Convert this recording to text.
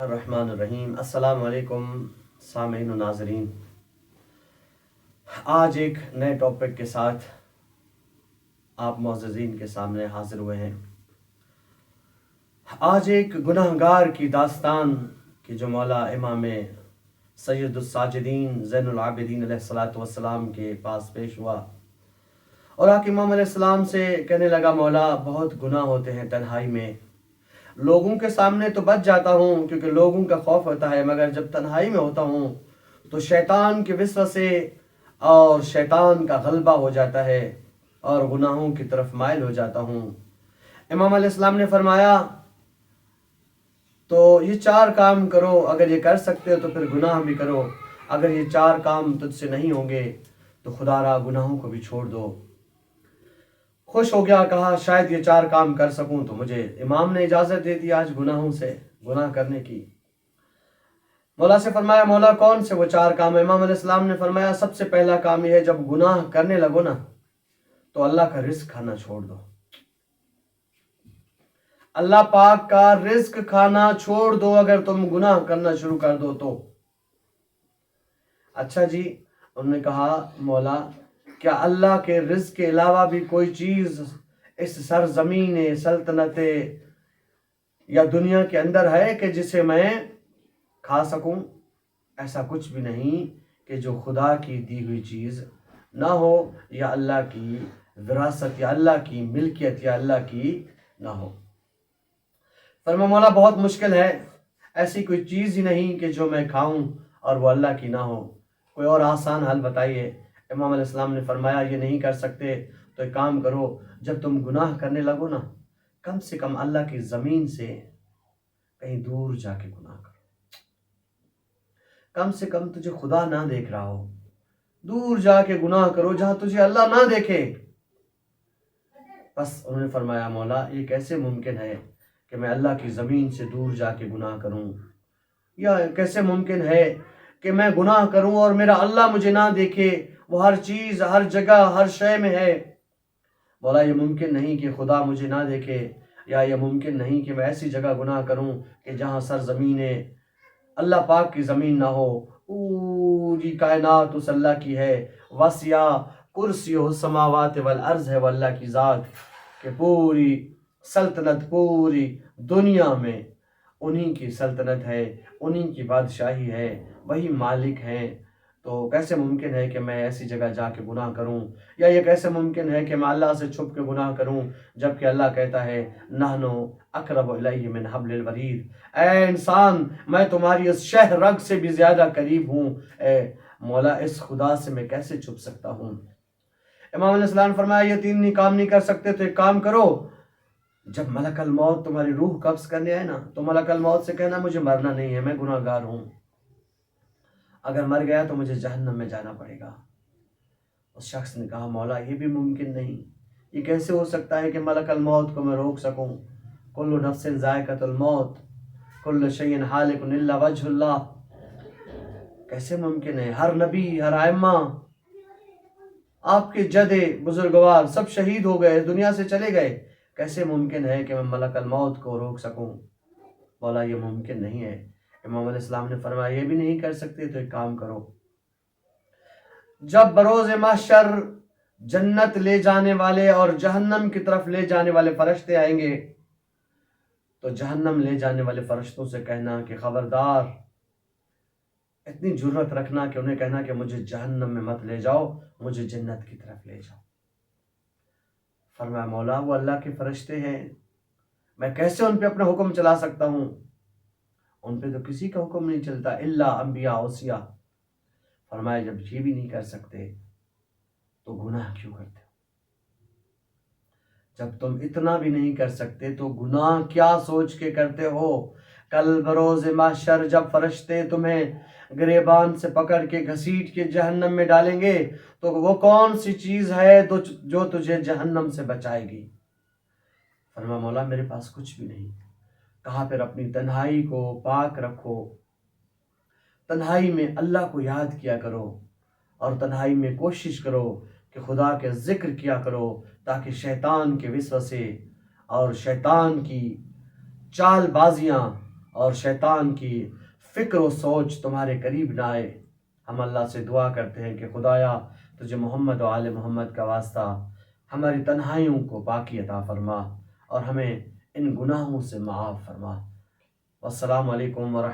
الرحمن الرحیم۔ السلام علیکم سامعین و ناظرین، آج ایک نئے ٹاپک کے ساتھ آپ معززین کے سامنے حاضر ہوئے ہیں۔ آج ایک گناہ گار کی داستان کہ جو مولا امام سید الساجدین زین العابدین علیہ السلام کے پاس پیش ہوا اور آ کے امام علیہ السلام سے کہنے لگا، مولا بہت گناہ ہوتے ہیں تنہائی میں، لوگوں کے سامنے تو بچ جاتا ہوں کیونکہ لوگوں کا خوف ہوتا ہے، مگر جب تنہائی میں ہوتا ہوں تو شیطان کے وسوسے اور شیطان کا غلبہ ہو جاتا ہے اور گناہوں کی طرف مائل ہو جاتا ہوں۔ امام علیہ السلام نے فرمایا تو یہ 4 کام کرو، اگر یہ کر سکتے ہو تو پھر گناہ بھی کرو، اگر یہ 4 کام تجھ سے نہیں ہوں گے تو خدا را گناہوں کو بھی چھوڑ دو۔ خوش ہو گیا، کہا شاید یہ 4 کام کر سکوں تو مجھے امام نے اجازت دے دی آج گناہوں سے گناہ کرنے کی۔ مولا سے فرمایا، مولا کون سے وہ 4 کام؟ امام علیہ السلام نے فرمایا سب سے پہلا کام یہ ہے، جب گناہ کرنے لگو نا تو اللہ کا رزق کھانا چھوڑ دو، اللہ پاک کا رزق کھانا چھوڑ دو اگر تم گناہ کرنا شروع کر دو تو۔ اچھا جی، انہوں نے کہا مولا کیا اللہ کے رزق کے علاوہ بھی کوئی چیز اس سرزمین سلطنت یا دنیا کے اندر ہے کہ جسے میں کھا سکوں؟ ایسا کچھ بھی نہیں کہ جو خدا کی دی ہوئی چیز نہ ہو، یا اللہ کی وراثت یا اللہ کی ملکیت یا اللہ کی نہ ہو۔ فرمایا مولا بہت مشکل ہے، ایسی کوئی چیز ہی نہیں کہ جو میں کھاؤں اور وہ اللہ کی نہ ہو، کوئی اور آسان حل بتائیے۔ امام علیہ السلام نے فرمایا یہ نہیں کر سکتے تو ایک کام کرو، جب تم گناہ کرنے لگو نا کم سے کم اللہ کی زمین سے کہیں دور جا کے گناہ کرو، کم سے کم تجھے خدا نہ دیکھ رہا ہو، دور جا کے گناہ کرو جہاں تجھے اللہ نہ دیکھے۔ بس انہوں نے فرمایا مولا یہ کیسے ممکن ہے کہ میں اللہ کی زمین سے دور جا کے گناہ کروں، یا کیسے ممکن ہے کہ میں گناہ کروں اور میرا اللہ مجھے نہ دیکھے، وہ ہر چیز ہر جگہ ہر شے میں ہے۔ مولا یہ ممکن نہیں کہ خدا مجھے نہ دیکھے، یا یہ ممکن نہیں کہ میں ایسی جگہ گناہ کروں کہ جہاں سرزمین اللہ پاک کی زمین نہ ہو، پوری کائنات اس اللہ کی ہے، وسیع کرسی السماوات والارض ہے وہ اللہ کی ذات، کہ پوری سلطنت پوری دنیا میں انہی کی سلطنت ہے، انہی کی بادشاہی ہے، وہی مالک ہیں۔ تو کیسے ممکن ہے کہ میں ایسی جگہ جا کے گناہ کروں، یا یہ کیسے ممکن ہے کہ میں اللہ سے چھپ کے گناہ کروں جبکہ اللہ کہتا ہے نحن اقرب الیہ من حبل الورید، اے انسان میں تمہاری اس شہ رگ سے بھی زیادہ قریب ہوں۔ اے مولا اس خدا سے میں کیسے چھپ سکتا ہوں؟ امام علیہ السلام نے فرمایا یہ 3 کام نہیں کر سکتے تو ایک کام کرو، جب ملک الموت تمہاری روح قبض کرنے آئے نا تو ملک الموت سے کہنا مجھے مرنا نہیں ہے، میں گناہ گار ہوں، اگر مر گیا تو مجھے جہنم میں جانا پڑے گا۔ اس شخص نے کہا مولا یہ بھی ممکن نہیں، یہ کیسے ہو سکتا ہے کہ ملک الموت کو میں روک سکوں؟ کل نفس ذائقۃ الموت کل شیء ہالک الا وجہ اللہ، کیسے ممکن ہے؟ ہر نبی ہر ائمہ آپ کے جدے بزرگوار سب شہید ہو گئے، دنیا سے چلے گئے، کیسے ممکن ہے کہ میں ملک الموت کو روک سکوں؟ مولا یہ ممکن نہیں ہے۔ امام علیہ السلام نے فرمایا یہ بھی نہیں کر سکتے تو ایک کام کرو، جب بروز محشر جنت لے جانے والے اور جہنم کی طرف لے جانے والے فرشتے آئیں گے تو جہنم لے جانے والے فرشتوں سے کہنا کہ خبردار، اتنی جرت رکھنا کہ انہیں کہنا کہ مجھے جہنم میں مت لے جاؤ، مجھے جنت کی طرف لے جاؤ۔ فرمایا مولا وہ اللہ کے فرشتے ہیں، میں کیسے ان پہ اپنا حکم چلا سکتا ہوں؟ ان پہ تو کسی کا حکم نہیں چلتا الا انبیاء اوصیاء۔ فرمایا جب یہ بھی نہیں کر سکتے تو گناہ کیوں کرتے ہو؟ جب تم اتنا بھی نہیں کر سکتے تو گناہ کیا سوچ کے کرتے ہو؟ کل بروز محشر جب فرشتے تمہیں گریبان سے پکڑ کے گھسیٹ کے جہنم میں ڈالیں گے تو وہ کون سی چیز ہے جو تجھے جہنم سے بچائے گی؟ فرمایا مولا میرے پاس کچھ بھی نہیں۔ کہا پھر اپنی تنہائی کو پاک رکھو، تنہائی میں اللہ کو یاد کیا کرو اور تنہائی میں کوشش کرو کہ خدا کے ذکر کیا کرو، تاکہ شیطان کے وسوسے اور شیطان کی چال بازیاں اور شیطان کی فکر و سوچ تمہارے قریب نہ آئے۔ ہم اللہ سے دعا کرتے ہیں کہ خدایا تجھے محمد و آل محمد کا واسطہ ہماری تنہائیوں کو پاکی عطا فرما اور ہمیں ان گناہوں سے معاف فرما۔ والسلام علیکم ورحمۃ